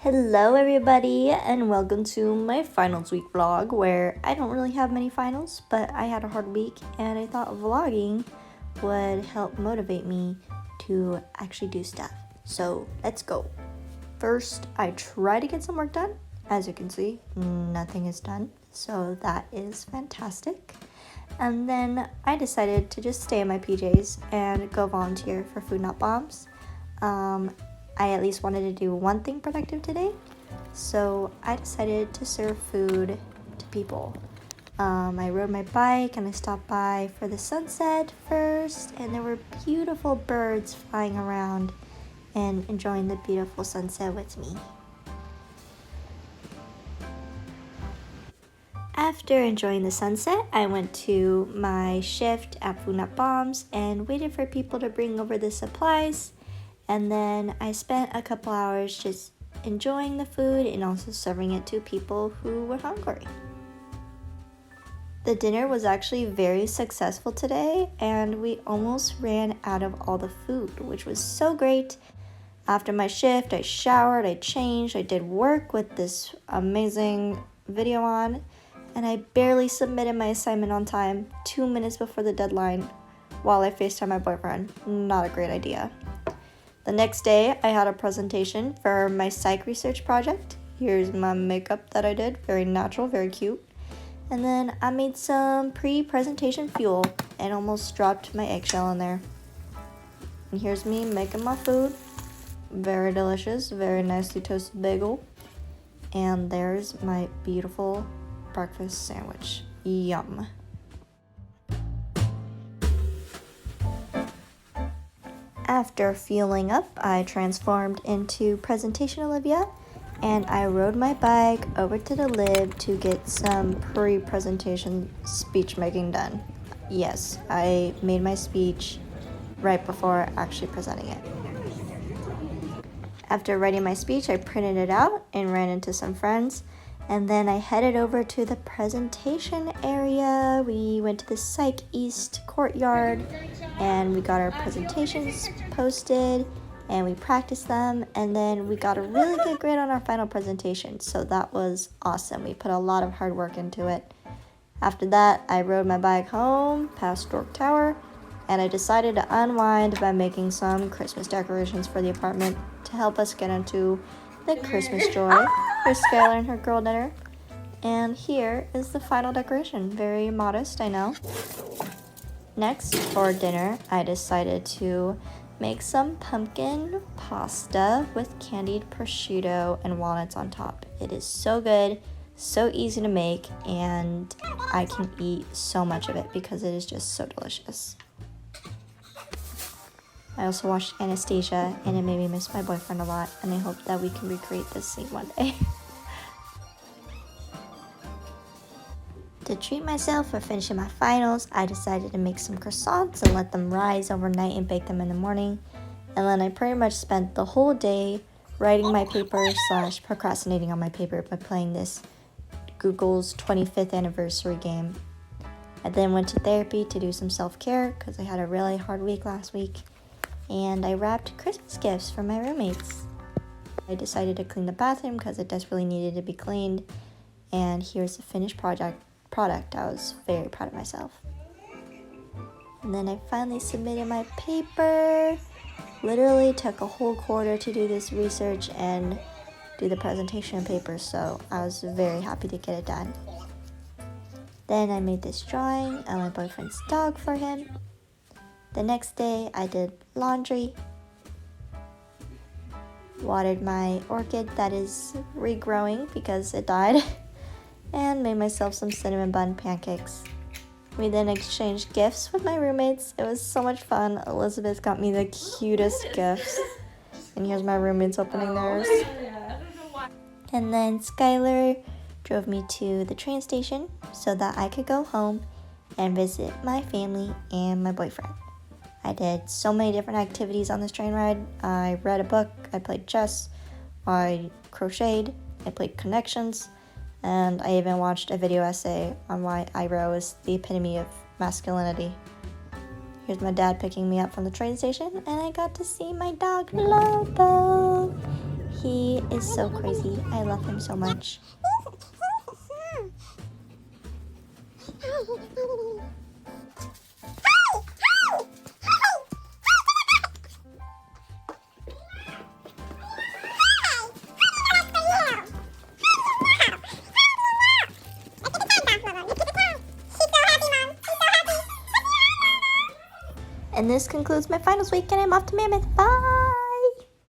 Hello everybody and welcome to my finals week vlog where I don't really have many finals, but I had a hard week and I thought vlogging would help motivate me to actually do stuff. So let's go. First, I try to get some work done. As you can see, nothing is done, so that is fantastic. And then I decided to just stay in my PJs and go volunteer for Food Not Bombs. I at least wanted to do one thing productive today, so I decided to serve food to people. I rode my bike and I stopped by for the sunset first, and there were beautiful birds flying around and enjoying the beautiful sunset with me. After enjoying the sunset, I went to my shift at Food Not Bombs and waited for people to bring over the supplies. And then I spent a couple hours just enjoying the food and also serving it to people who were hungry. The dinner was actually very successful today, and we almost ran out of all the food, which was so great. After my shift, I showered, I changed, I did work with this amazing video on, and I barely submitted my assignment on time 2 minutes before the deadline while I FaceTimed my boyfriend. Not a great idea. The next day, I had a presentation for my psych research project. Here's my makeup that I did, very natural, very cute. And then I made some pre-presentation fuel and almost dropped my eggshell in there. And here's me making my food. Very delicious, very nicely toasted bagel. And there's my beautiful breakfast sandwich. Yum. After fueling up, I transformed into Presentation Olivia, and I rode my bike over to the lib to get some pre-presentation speech making done. Yes, I made my speech right before actually presenting it. After writing my speech, I printed it out and ran into some friends, and then I headed over to the presentation area. We went to the Psych East courtyard and we got our presentations posted and we practiced them, and then we got a really good grade on our final presentation, so that was awesome. We put a lot of hard work into it. After that, I rode my bike home past Stork Tower, and I decided to unwind by making some Christmas decorations for the apartment to help us get into the Christmas joy for Skylar and her girl dinner. And here is the final decoration. Very modest, I know. Next, for dinner, I decided to make some pumpkin pasta with candied prosciutto and walnuts on top. It is so good, so easy to make, and I can eat so much of it because it is just so delicious. I also watched Anastasia, and it made me miss my boyfriend a lot, and I hope that we can recreate this scene one day. To treat myself for finishing my finals, I decided to make some croissants and let them rise overnight and bake them in the morning. And then I pretty much spent the whole day writing my paper / procrastinating on my paper by playing this Google's 25th anniversary game. I then went to therapy to do some self-care because I had a really hard week last week. And I wrapped Christmas gifts for my roommates. I decided to clean the bathroom because it desperately needed to be cleaned. And here's the finished product. I was very proud of myself. And then I finally submitted my paper. Literally took a whole quarter to do this research and do the presentation paper, so I was very happy to get it done. Then I made this drawing of my boyfriend's dog for him. The next day, I did laundry, watered my orchid that is regrowing because it died, and made myself some cinnamon bun pancakes. We then exchanged gifts with my roommates. It was so much fun. Elizabeth got me the cutest gifts, and here's my roommates opening theirs. And then Skylar drove me to the train station so that I could go home and visit my family and my boyfriend. I did so many different activities on this train ride. I read a book, I played chess, I crocheted, I played Connections, and I even watched a video essay on why eyebrow is the epitome of masculinity. Here's my dad picking me up from the train station, and I got to see my dog Lobo. He is so crazy. I love him so much. And this concludes my finals week, and I'm off to Mammoth. Bye!